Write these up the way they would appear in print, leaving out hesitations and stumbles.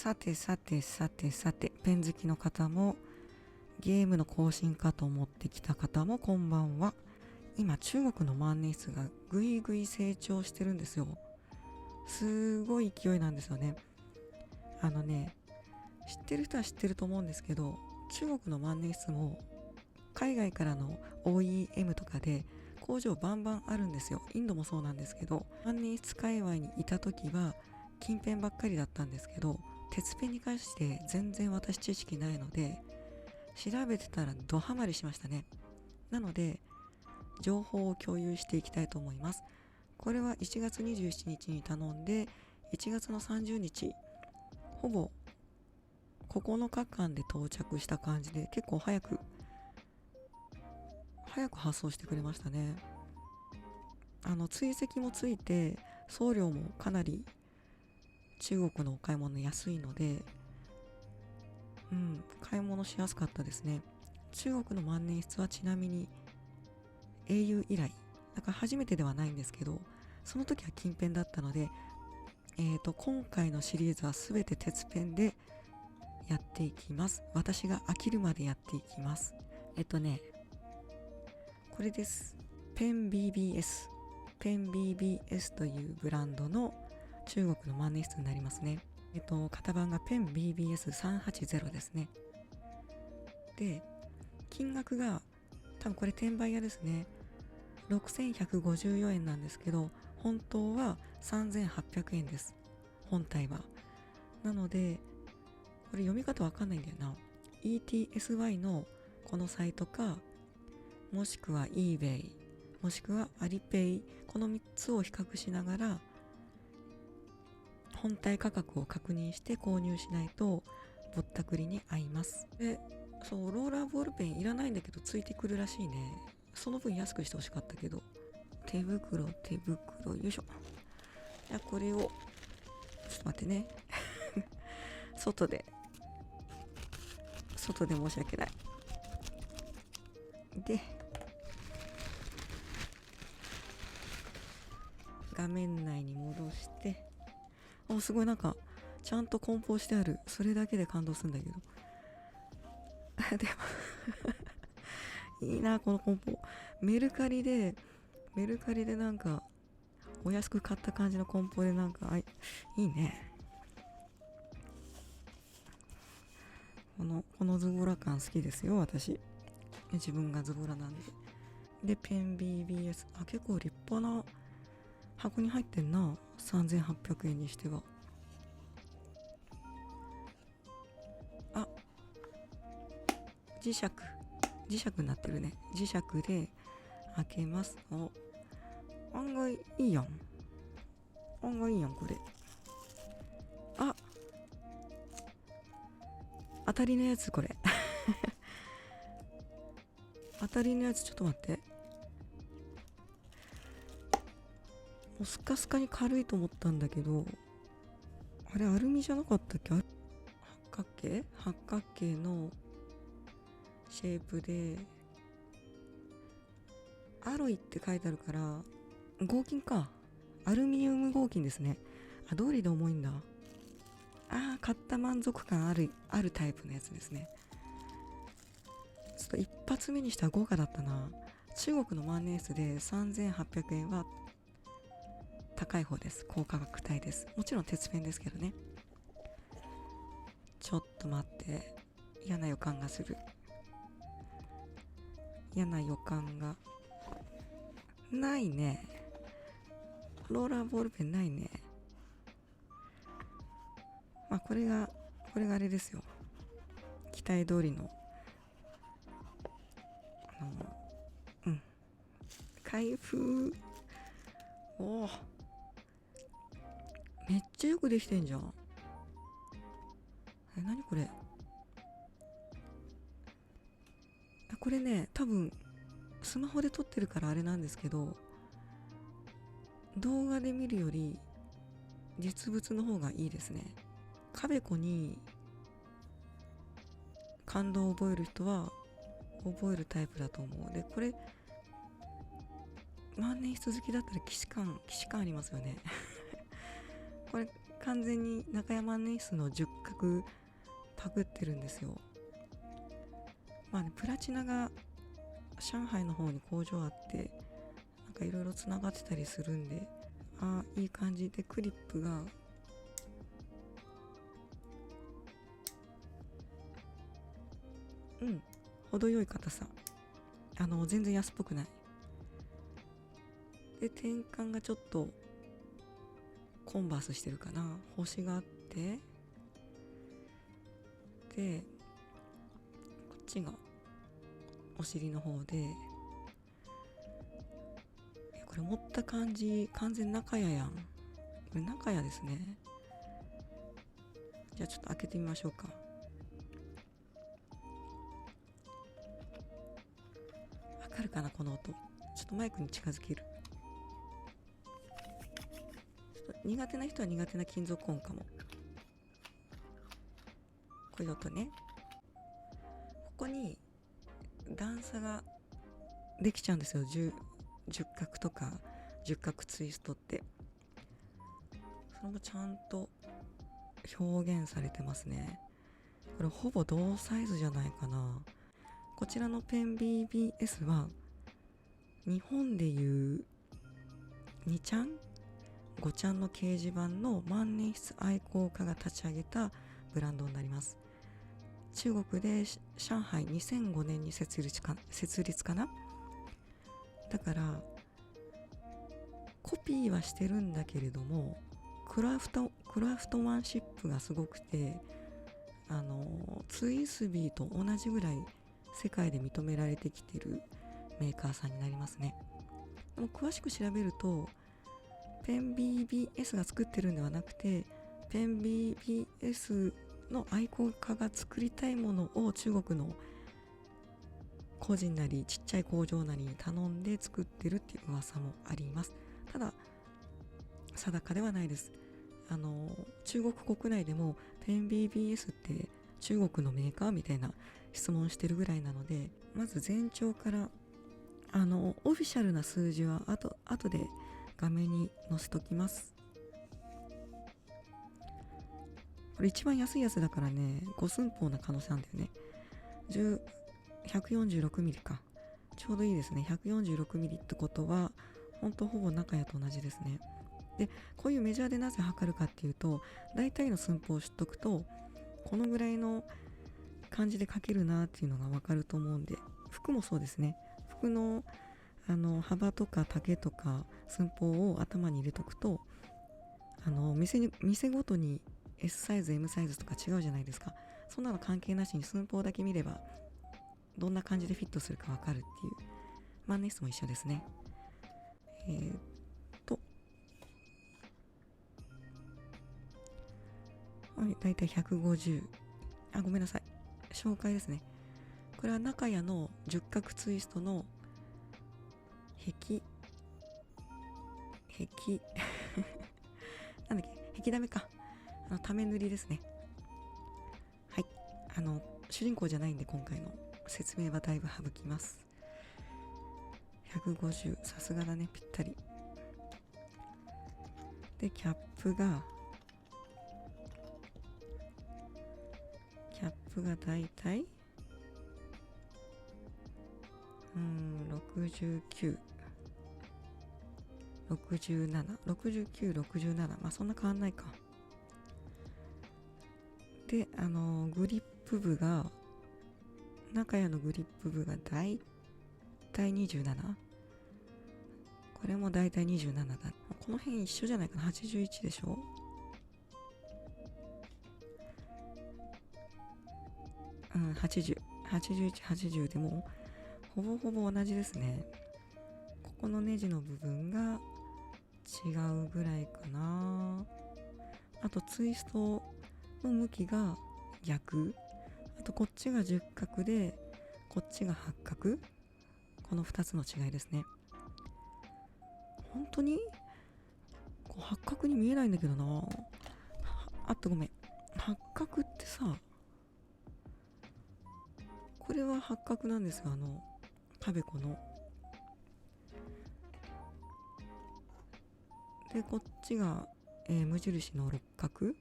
さてさてさてさて、ペン好きの方もゲームの更新かと思ってきた方もこんばんは。今中国の万年筆がぐいぐい成長してるんですよ。すごい勢いなんですよね。知ってる人は知ってると思うんですけど、中国の万年筆も海外からの OEM とかで工場バンバンあるんですよ。インドもそうなんですけど、万年筆界隈にいた時は金ペンばっかりだったんですけど、鉄ペンに関して全然私知識ないので、調べてたらドハマりしましたね。なので情報を共有していきたいと思います。これは1月27日に頼んで、1月の30日ほぼ9日間で到着した感じで、結構早く発送してくれましたね。追跡もついて送料もかなり中国のお買い物安いので、買い物しやすかったですね。中国の万年筆はちなみに au 以来だから初めてではないんですけど、その時は金ペンだったので、今回のシリーズは全て鉄ペンでやっていきます。私が飽きるまでやっていきます。これです。ペン BBS というブランドの中国の万年筆になりますね。型番がペン BBS380 ですね。で、金額が多分これ転売屋ですね。6154円なんですけど、本当は3800円です。本体は。なので、これ読み方わかんないんだよな。ETSY のこのサイトか、もしくは eBay、もしくは Alipay、この3つを比較しながら、本体価格を確認して購入しないとぼったくりに遭います。で、そう、ローラーボールペンいらないんだけどついてくるらしいね。その分安くしてほしかったけど。手袋、よいしょ。じゃあこれを、ちょっと待ってね。外で申し訳ない。で、画面内に戻して、すごいなんか、ちゃんと梱包してある。それだけで感動するんだけど。でもいいな、この梱包。メルカリでなんか、お安く買った感じの梱包でなんか、いいね。このズボラ感好きですよ、私。自分がズボラなんで。で、ペン BBS。結構立派な箱に入ってんな。3800円にしては。磁石になってるね。磁石で開けます。案外いいやん、これ。当たりのやつ、これ。当たりのやつ、ちょっと待って。もうスカスカに軽いと思ったんだけど、あれアルミじゃなかったっけ？八角形のシェイプで、アロイって書いてあるから、合金か。アルミニウム合金ですね。どうりで重いんだ。買った満足感あるタイプのやつですね。ちょっと一発目にしたら豪華だったな。中国の万年筆で3800円は高い方です。高価格帯です。もちろん鉄ペンですけどね。ちょっと待って、嫌な予感がする。嫌な予感がないね。ローラーボールペンないね。これがあれですよ。期待通りの開封。めっちゃよくできてんじゃん。何これ。これね、多分スマホで撮ってるからあれなんですけど、動画で見るより実物の方がいいですね。カベコに感動を覚える人は覚えるタイプだと思う。で、これ万年筆好きだったら既視感ありますよね。これ完全に中山ネイスの十角パクってるんですよ。まあね、プラチナが上海の方に工場あって、なんかいろいろつながってたりするんで、いい感じでクリップが程よい硬さ。全然安っぽくない。で、転換がちょっとコンバースしてるかな。星があって、で、こっちがお尻の方で、これ持った感じ、完全中屋やん。これ中屋ですね。じゃあちょっと開けてみましょうか。わかるかな、この音。ちょっとマイクに近づける。ちょっと苦手な人は苦手な金属音かも。こういう音ね。ここに段差ができちゃうんですよ。十角とか十角ツイストって。それもちゃんと表現されてますね。これほぼ同サイズじゃないかな。こちらのペン BBS は日本でいう2ちゃん5ちゃんの掲示板の万年筆愛好家が立ち上げたブランドになります。中国で上海2005年に設立かな。だからコピーはしてるんだけれども、クラフトマンシップがすごくて、ツイスビーと同じぐらい世界で認められてきてるメーカーさんになりますね。でも詳しく調べると、ペン BBS が作ってるんではなくて、ペン BBS の愛好家が作りたいものを中国の個人なりちっちゃい工場なりに頼んで作ってるっていう噂もあります。ただ定かではないです。中国国内でもペン BBS って中国のメーカーみたいな質問してるぐらいなので、まず前兆からオフィシャルな数字は後で画面に載せときます。これ一番安いやつだからね、5寸法な可能性なんだよね。146mm か。ちょうどいいですね。146mm ってことはほぼ中屋と同じですね。で、こういうメジャーでなぜ測るかっていうと、大体の寸法を知っとくとこのぐらいの感じで書けるなっていうのが分かると思うんで、服もそうですね。服の幅とか丈とか寸法を頭に入れとくと、店ごとに S サイズ M サイズとか違うじゃないですか。そんなの関係なしに寸法だけ見ればどんな感じでフィットするか分かるっていう。万年筆も一緒ですね。だいたい150。ごめんなさい。紹介ですね。これは中屋の十角ツイストの壁なんだっけ、壁ダメか。ため塗りですね。はい。主人公じゃないんで今回の説明はだいぶ省きます。150、さすがだね、ぴったり。で、キャップがだいたい69、67、まあそんな変わんないか。で、グリップ部が、中屋のグリップ部がだいたい27。これもだいたい27だ。この辺一緒じゃないかな。81でしょ。80、81、80でもほぼ同じですね。ここのネジの部分が違うぐらいかな。あとツイストの向きが逆。あとこっちが十角でこっちが八角。この2つの違いですね。本当に八角に見えないんだけどな。ごめん。八角ってさ、これは八角なんですよ。タベコの。で、こっちが無印の六角、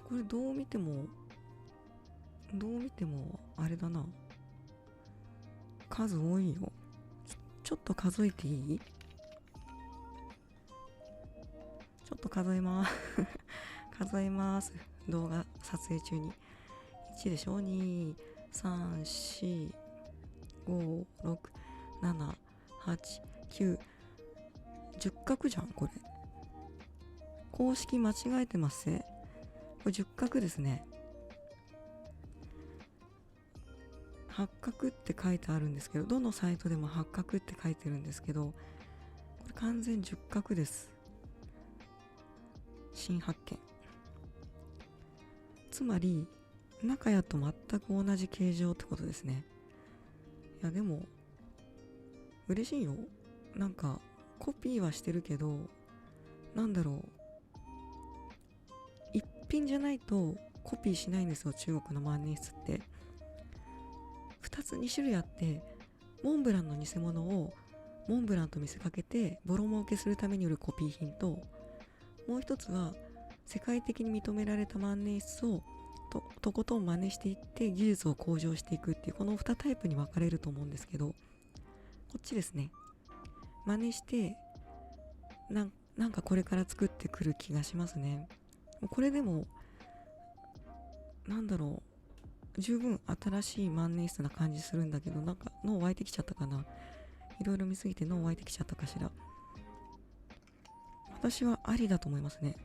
これどう見てもあれだな、数多いよ。ちょっと数えていい？ちょっと数えます数えます。動画撮影中に。1でしょ、2、3、4、5、6、7、8、9、10画じゃん、これ。公式間違えてますね。これ10画ですね。8画って書いてあるんですけど、どのサイトでも8画って書いてるんですけど、これ完全10画です。新発見。つまり中屋と全く同じ形状ってことですね。いやでも嬉しいよ。なんかコピーはしてるけど、なんだろう、一品じゃないとコピーしないんですよ、中国の万年筆って。2種類あって、モンブランの偽物をモンブランと見せかけてボロ儲けするために売るコピー品と、もう一つは世界的に認められた万年筆をとことん真似していって技術を向上していくっていう、この2タイプに分かれると思うんですけど、こっちですね。真似してなんかこれから作ってくる気がしますね。これでもなんだろう、十分新しい万年筆な感じするんだけど、なんか脳湧いてきちゃったかな。いろいろ見すぎて脳湧いてきちゃったかしら。私はありだと思いますね。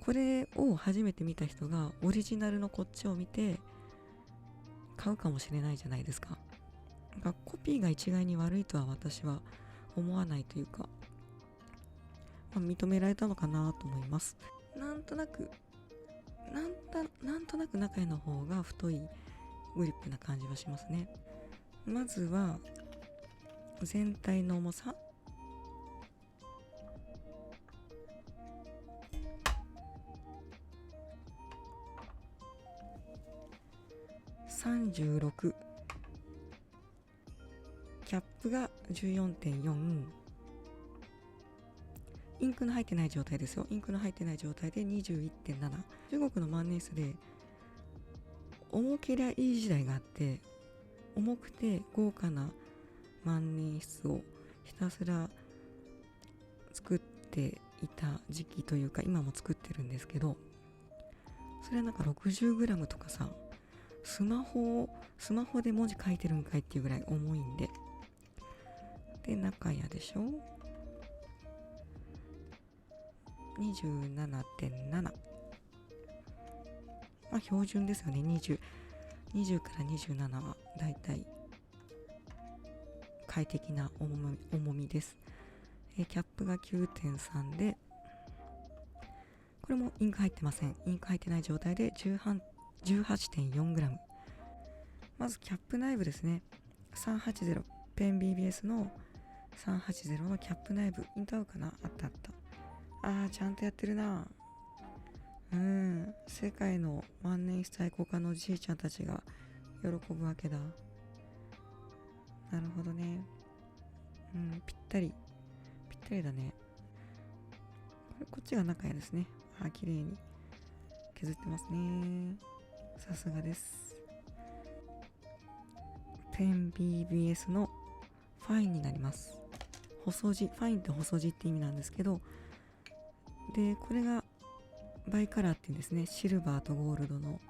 これを初めて見た人がオリジナルのこっちを見て買うかもしれないじゃないですか。コピーが一概に悪いとは私は思わないというか、認められたのかなと思います。なんとなく中絵の方が太いグリップな感じはしますね。まずは全体の重さ、36、キャップが 14.4、 インクの入ってない状態ですよ。インクの入ってない状態で 21.7。 中国の万年筆で重けりゃいい時代があって、重くて豪華な万年筆をひたすら作っていた時期というか、今も作ってるんですけど、それはなんか 60g とかさ、スマホで文字書いてるんかいっていうぐらい重いんで。で中屋でしょ、 27.7。 標準ですよね。20から27はだいたい快適な重みです。キャップが 9.3 で、これもインク入ってません。インク入ってない状態で 18.4g。 まずキャップ内部ですね。380、ペン BBS の380のキャップ内部、イント合うかな。あったちゃんとやってるな。世界の万年筆愛好家のじいちゃんたちが喜ぶわけだ。なるほどね。ぴったりだね。こっちが中屋ですね。綺麗に削ってますね。さすがです。ペン BBS のファインになります。細字、ファインって細字って意味なんですけど、でこれがバイカラーっていうんですね。シルバーとゴールドの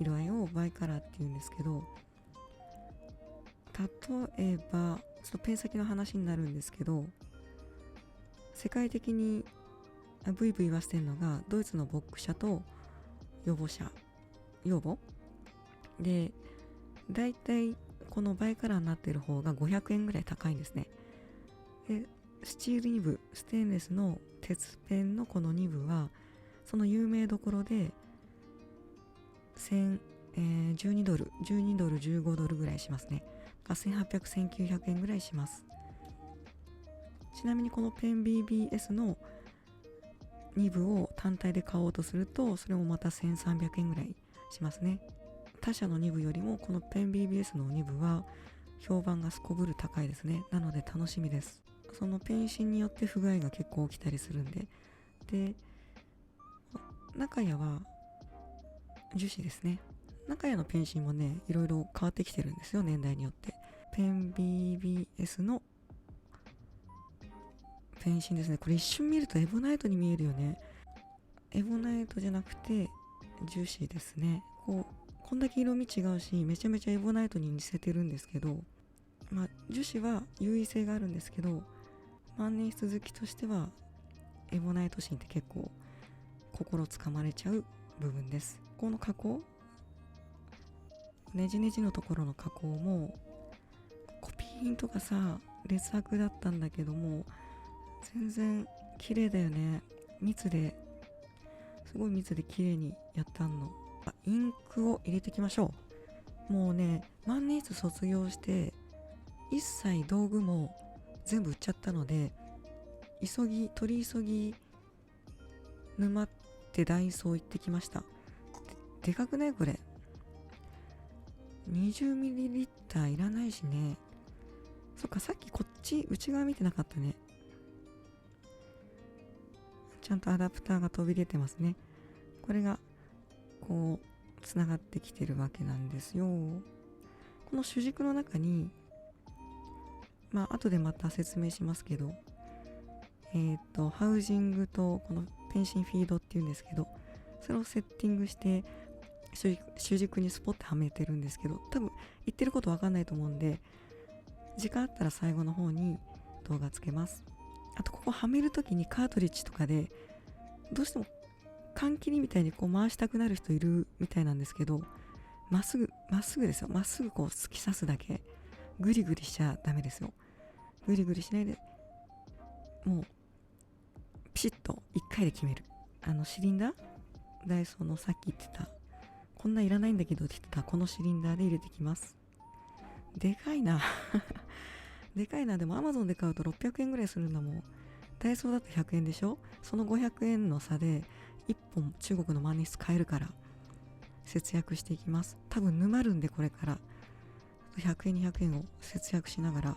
色合いをバイカラーっていうんですけど、例えばちょっとペン先の話になるんですけど、世界的にブイブイ言わせてるのがドイツのボック社とヨボで、だいたいこのバイカラーになってる方が500円ぐらい高いんですね。でスチールニブ、ステンレスの鉄ペンのこのニブはその有名どころで12ドル、15ドルぐらいしますね。1800、1900円ぐらいします。ちなみにこのペン BBS の2部を単体で買おうとすると、それもまた1300円ぐらいしますね。他社の2部よりもこのペン BBS の2部は評判がすこぶる高いですね。なので楽しみです。そのペンシンによって不具合が結構起きたりするんで、で中屋は樹脂ですね。中屋のペンシンもね、いろいろ変わってきてるんですよ、年代によって。ペン BBS のペンシンですね。これ一瞬見るとエボナイトに見えるよね。エボナイトじゃなくて樹脂ですね。こんだけ色味違うし、めちゃめちゃエボナイトに似せてるんですけど、樹脂は優位性があるんですけど、万年筆好きとしてはエボナイト芯って結構心つかまれちゃう部分です。この加工、ネジネジのところの加工もコピー品とかさ、劣悪だったんだけども全然綺麗だよね。すごい密で綺麗にやったの。インクを入れていきましょう。もうね、万年筆卒業して一切道具も全部売っちゃったので、取り急ぎ沼ってダイソー行ってきました。でかくないこれ。20ml いらないしね。そっか、さっきこっち内側見てなかったね。ちゃんとアダプターが飛び出てますね。これがこうつながってきてるわけなんですよ。この主軸の中に後でまた説明しますけど、ハウジングとこのペンシンフィードっていうんですけど、それをセッティングして主軸にスポッてはめてるんですけど、多分言ってることわかんないと思うんで、時間あったら最後の方に動画つけます。あとここはめるときにカートリッジとかでどうしても缶切りみたいにこう回したくなる人いるみたいなんですけど、まっすぐですよ。まっすぐこう突き刺すだけ。グリグリしちゃダメですよ。グリグリしないで、もうピシッと1回で決める。シリンダー、ダイソーのさっき言ってた、こんないらないんだけどって言ってたこのシリンダーで入れてきます。でかいなでかいな。でも Amazon で買うと600円ぐらいするんだもん。ダイソーだと100円でしょ。その500円の差で1本中国の万年筆買えるから節約していきます。多分沼るんで、これから100円200円を節約しながら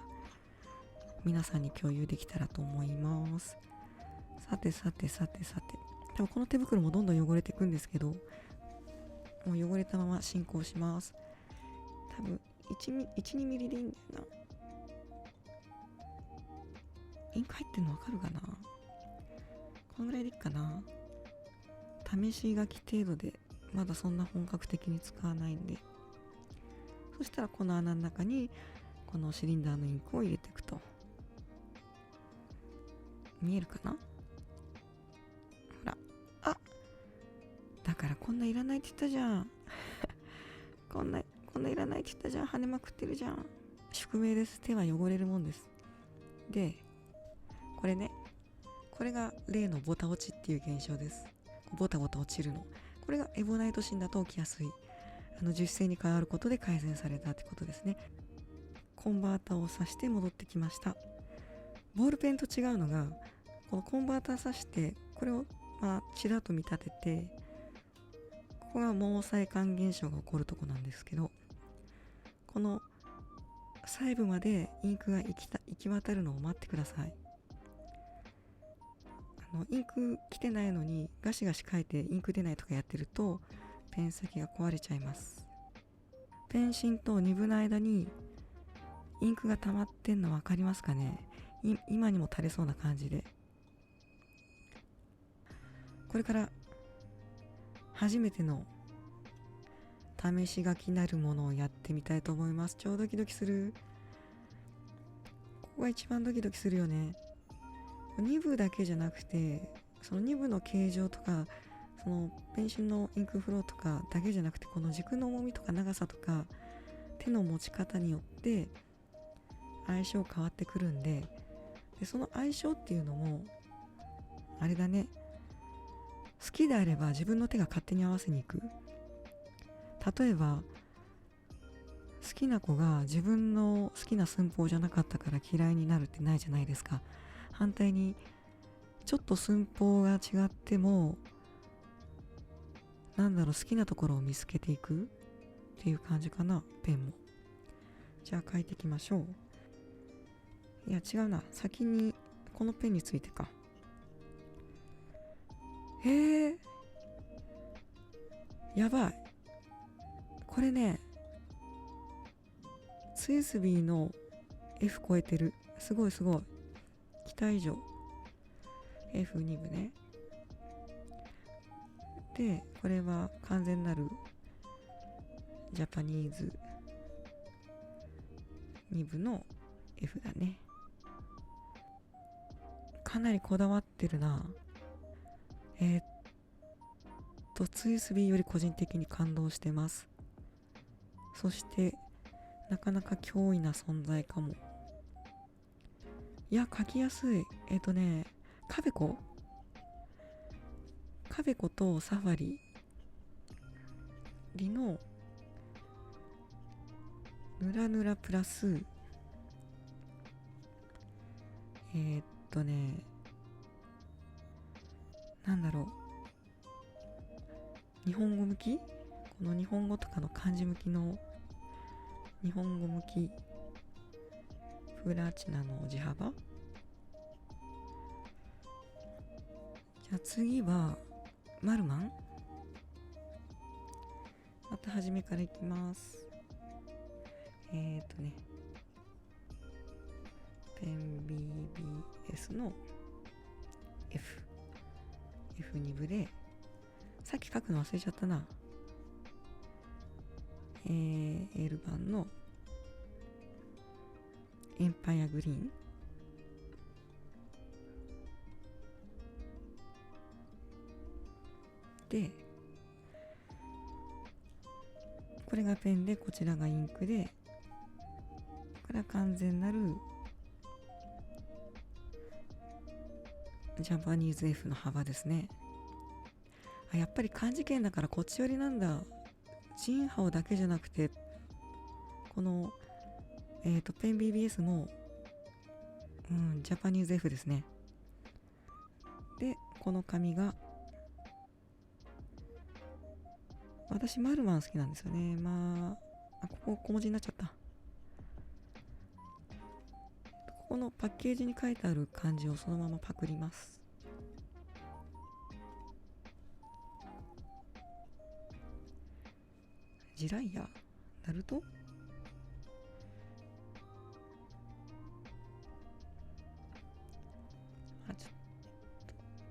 皆さんに共有できたらと思います。さて多分この手袋もどんどん汚れていくんですけど、もう汚れたまま進行します。多分1、2ミリでいいんだよな。インク入ってんのわかるかな。このぐらいでいいかな。試し書き程度で、まだそんな本格的に使わないんで。そしたらこの穴の中にこのシリンダーのインクを入れていくと。見えるかな。ほら、だからこんないらないって言ったじゃんこんないらないって言ったじゃん。跳ねまくってるじゃん。宿命です。手は汚れるもんです。で、これが例のボタ落ちっていう現象です。ボタボタ落ちるの。これがエボナイト芯だと起きやすい。樹脂製に変わることで改善されたってことですね。コンバータを挿して戻ってきました。ボールペンと違うのが、このコンバータ挿してこれをちらっと見立てて、ここが毛細管現象が起こるとこなんですけど、この細部までインクが行き渡るのを待ってください。インク来てないのにガシガシ書いてインク出ないとかやってるとペン先が壊れちゃいます。ペン芯とニブの間にインクが溜まってんの分かりますかね。今にも垂れそうな感じで、これから初めての試し書きなるものをやってみたいと思います。超ドキドキする。ここが一番ドキドキするよね。2部だけじゃなくて、その2部の形状とか、そのペンシンのインクフローとかだけじゃなくて、この軸の重みとか長さとか手の持ち方によって相性変わってくるんで、その相性っていうのもあれだね、好きであれば自分の手が勝手に合わせに行く。例えば好きな子が自分の好きな寸法じゃなかったから嫌いになるってないじゃないですか。反対にちょっと寸法が違っても好きなところを見つけていくっていう感じかな。ペンもじゃあ書いていきましょう。いや違うな、先にこのペンについてか。やばい。これね、ツイスビーの F 超えてる。すごいすごい。期待以上。F2 部ね。で、これは完全なるジャパニーズ2部の F だね。かなりこだわってるな。ツイスビーより個人的に感動してます。そしてなかなか脅威な存在かも。いや、書きやすい。カベコとサファリのヌラヌラプラスなんだろう、日本語向き、この日本語とかの漢字向きの日本語向きプラチナの字幅。じゃあ次はマルマン。また初めからいきます。ペン BBS の F2 部で、さっき書くの忘れちゃったな。L 版のエンパイアグリーンで、これがペンで、こちらがインクで、これは完全なるジャパニーズ F の幅ですね。あ、やっぱり漢字圏だからこっち寄りなんだ。チンハオだけじゃなくて、このペン BBS もジャパニーズ F ですね。で、この紙が、私マルマン好きなんですよね。ここ小文字になっちゃった。ここのパッケージに書いてある漢字をそのままパクります。ジライヤ、ナルト、ちょっと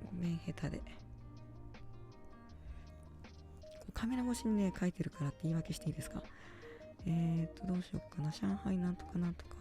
ごめん、下手で。カメラ越しにね書いてるからって言い訳していいですか。どうしよっかな。上海なんとかなんとか。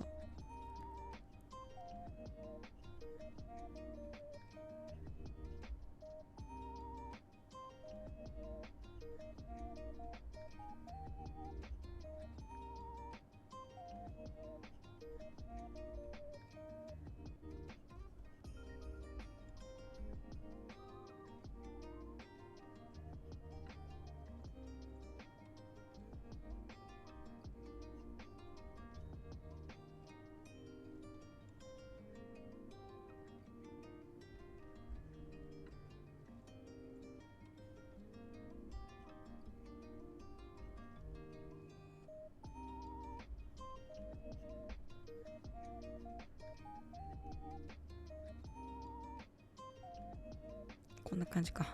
こんな感じか。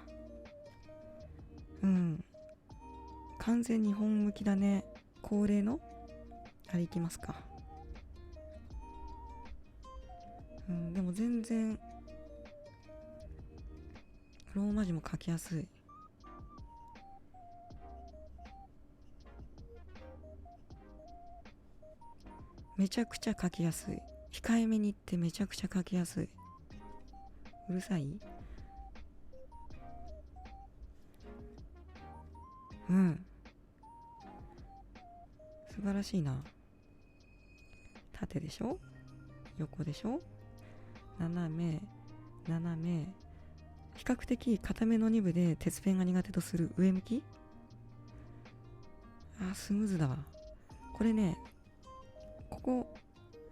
完全日本向きだね。恒例のあれいきますか。でも全然ローマ字も書きやすい。めちゃくちゃ書きやすい。控えめに言ってめちゃくちゃ書きやすい。うるさい？素晴らしいな。縦でしょ、横でしょ、斜め、比較的固めの2部で鉄ペンが苦手とする上向き。スムーズだわ。これね、ここ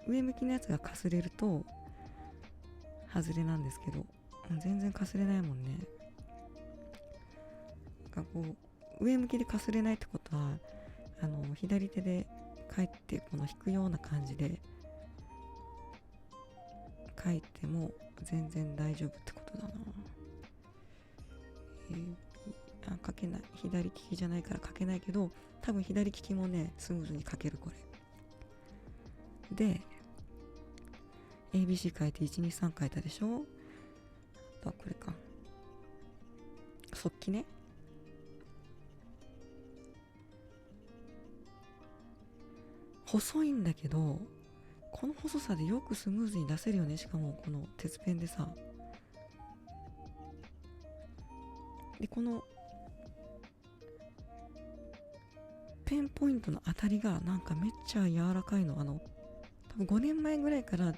上向きのやつがかすれると外れなんですけど、全然かすれないもんね。こう上向きでかすれないってことは、左手で書いてこの引くような感じで書いても全然大丈夫ってことだな。書けない。左利きじゃないから書けないけど、多分左利きもねスムーズに書ける。これで ABC 書いて123書いたでしょ。あとはこれか、速記ね。細いんだけど、この細さでよくスムーズに出せるよね。しかもこの鉄ペンでさ。でこのペンポイントの当たりがなんかめっちゃ柔らかいの。多分5年前ぐらいから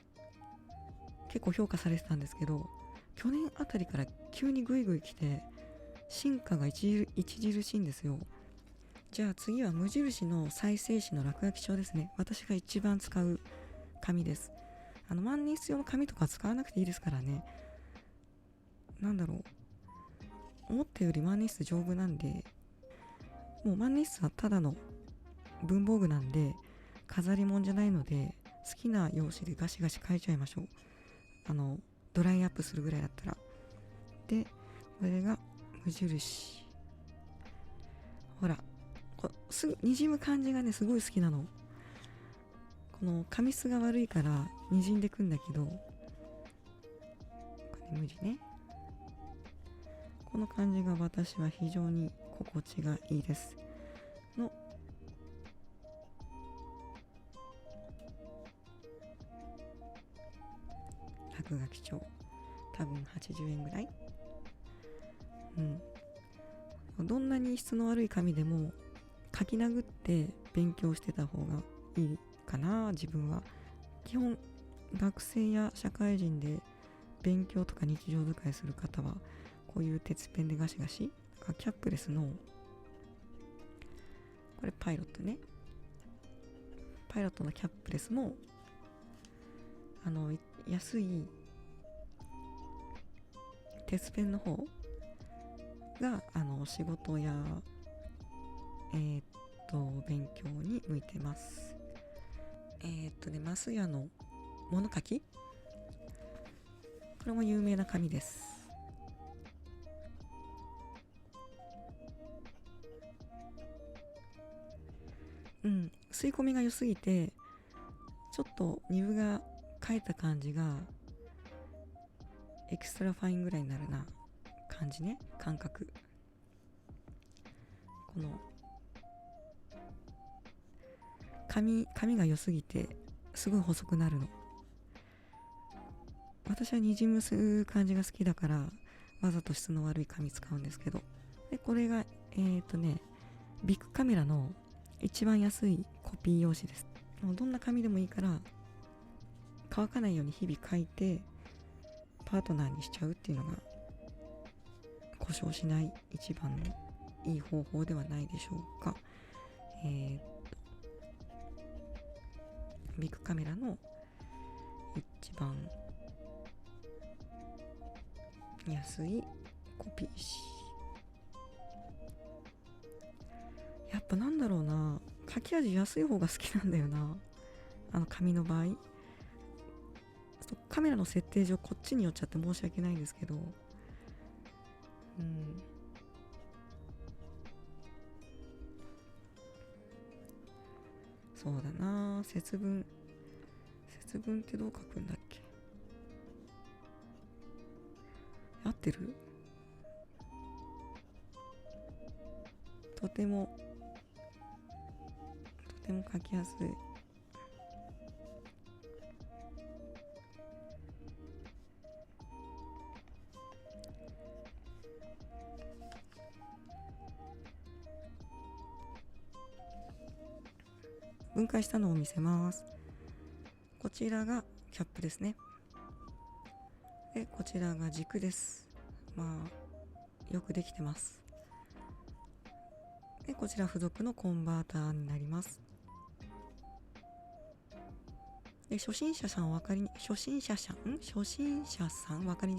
結構評価されてたんですけど、去年あたりから急にグイグイ来て進化が著しいんですよ。じゃあ次は無印の再生紙の落書き帳ですね。私が一番使う紙です。万年筆用の紙とか使わなくていいですからね。なんだろう、思ったより万年筆丈夫なんで、もう万年筆はただの文房具なんで飾り物じゃないので、好きな用紙でガシガシ書いちゃいましょう。ドライアップするぐらいだったら。でこれが無印。ほらすぐにじむ感じがねすごい好きなの。この紙質が悪いからにじんでくんだけど、これ無地ね。この感じが私は非常に心地がいいですの。落書き帳多分80円ぐらい。どんなに質の悪い紙でも書き殴って勉強してた方がいいかな。自分は基本学生や社会人で勉強とか日常使いする方はこういう鉄ペンでガシガシ。キャップレスのこれパイロットね。パイロットのキャップレスも安い鉄ペンの方が仕事や勉強に向いてます。マスヤの物書き、これも有名な紙です。吸い込みが良すぎてちょっとニブが書いた感じがエクストラファインぐらいになるな感じね。感覚、この紙が良すぎてすごい細くなるの。私はにじむ感じが好きだからわざと質の悪い紙使うんですけど。でこれがビッグカメラの一番安いコピー用紙です。もうどんな紙でもいいから乾かないように日々書いてパートナーにしちゃうっていうのが故障しない一番のいい方法ではないでしょうか。ビッグカメラの一番安いコピー紙。やっぱなんだろうな、書き味安い方が好きなんだよな。紙の場合カメラの設定上こっちに寄っちゃって申し訳ないんですけど、そうだな。節分ってどう書くんだっけ。合ってる？とても書きやすい。分解したのを見せます。こちらがキャップですね。でこちらが軸です。よくできてます。でこちら付属のコンバーターになります。で初心者さん分かりに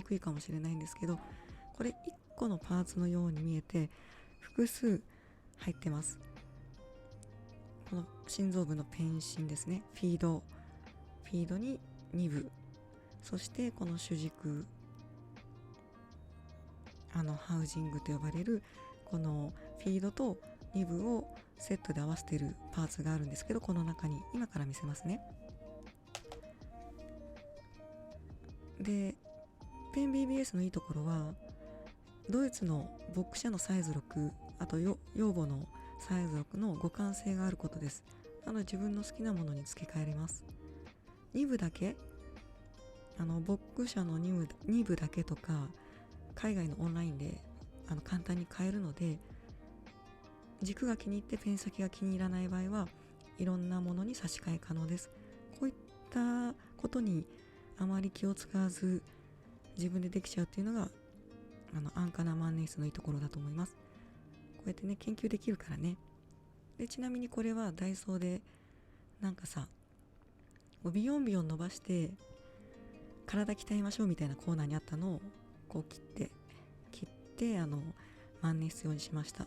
くいかもしれないんですけど、これ1個のパーツのように見えて複数入ってます。この心臓部のペン芯ですね。フィードに2部そしてこの主軸、ハウジングと呼ばれるこのフィードと2部をセットで合わせているパーツがあるんですけど、この中に今から見せますね。で、ペン BBS のいいところは、ドイツのボック社のサイズ6、あとヨーボのサイズ6の互換性があることです。なので自分の好きなものに付け替えれます。2部だけ、ボック社の2部だけとか、海外のオンラインで簡単に買えるので、軸が気に入ってペン先が気に入らない場合はいろんなものに差し替え可能です。こういったことにあまり気を使わず自分でできちゃうっていうのが安価な万年筆のいいところだと思います。こうやってね、研究できるからね。で、ちなみにこれはダイソーでなんかさ、ビヨンビヨン伸ばして体鍛えましょうみたいなコーナーにあったのをこう切って万年筆用にしました。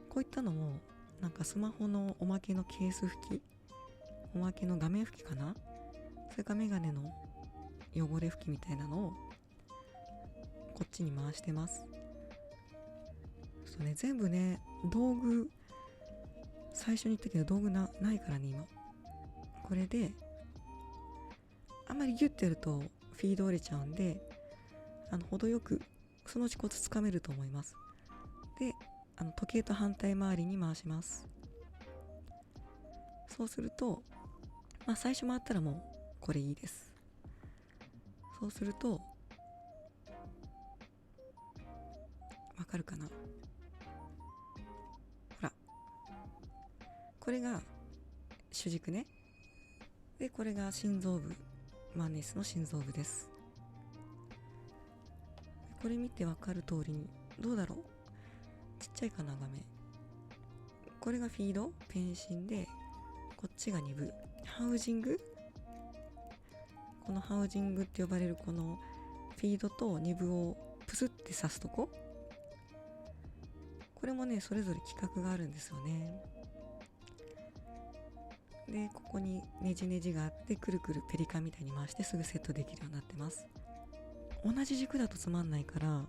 こういったのもなんかスマホのおまけのケース拭き、おまけの画面拭きかな、それからメガネの汚れ拭きみたいなのをこっちに回してます。そうね、全部ね、道具最初に言ったけど道具ないからね今。これであんまりギュッてやるとフィード折れちゃうんで、程よくそのうちコツつかめると思います。で、時計と反対回りに回します。そうすると、最初回ったらもうこれいいです。そうするとわかるかな、ほら、これが主軸ね。で、これが心臓部、万年筆の心臓部です。これ見てわかる通りに、どうだろう、ちっちゃいかな画面。これがフィード、ペン芯で、こっちが2部、ハウジング。このハウジングって呼ばれるこのフィードと2部をプスって刺すとこ、これもね、それぞれ規格があるんですよね。で、ここにネジネジがあって、くるくるペリカンみたいに回してすぐセットできるようになってます。同じ軸だとつまんないから、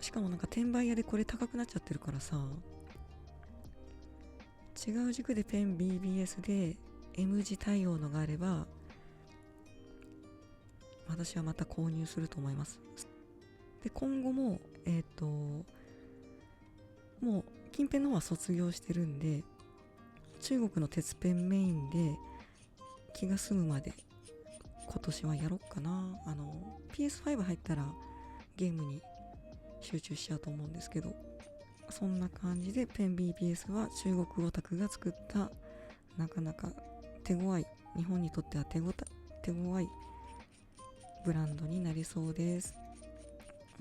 しかもなんか転売屋でこれ高くなっちゃってるからさ、違う軸でペン BBS で M 字対応のがあれば私はまた購入すると思います。で、今後ももう近辺の方は卒業してるんで、中国の鉄ペンメインで気が済むまで今年はやろっかな。PS5 入ったらゲームに集中しちゃうと思うんですけど、そんな感じでペン BBS は中国オタクが作ったなかなか手強い、日本にとっては手強いブランドになりそうです。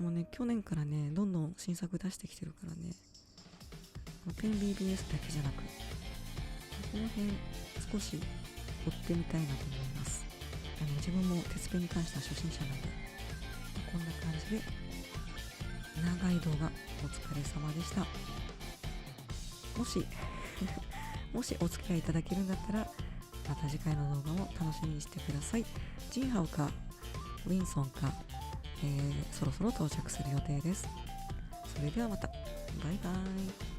もうね、去年からね、どんどん新作出してきてるからね、ペン BBS だけじゃなく、この辺少し追ってみたいなと思います。自分も鉄ペンに関しては初心者なので、こんな感じで長い動画お疲れ様でした。もしお付き合いいただけるんだったら、また次回の動画も楽しみにしてください。ジンハオかウィンソンか、そろそろ到着する予定です。それではまた、バイバイ。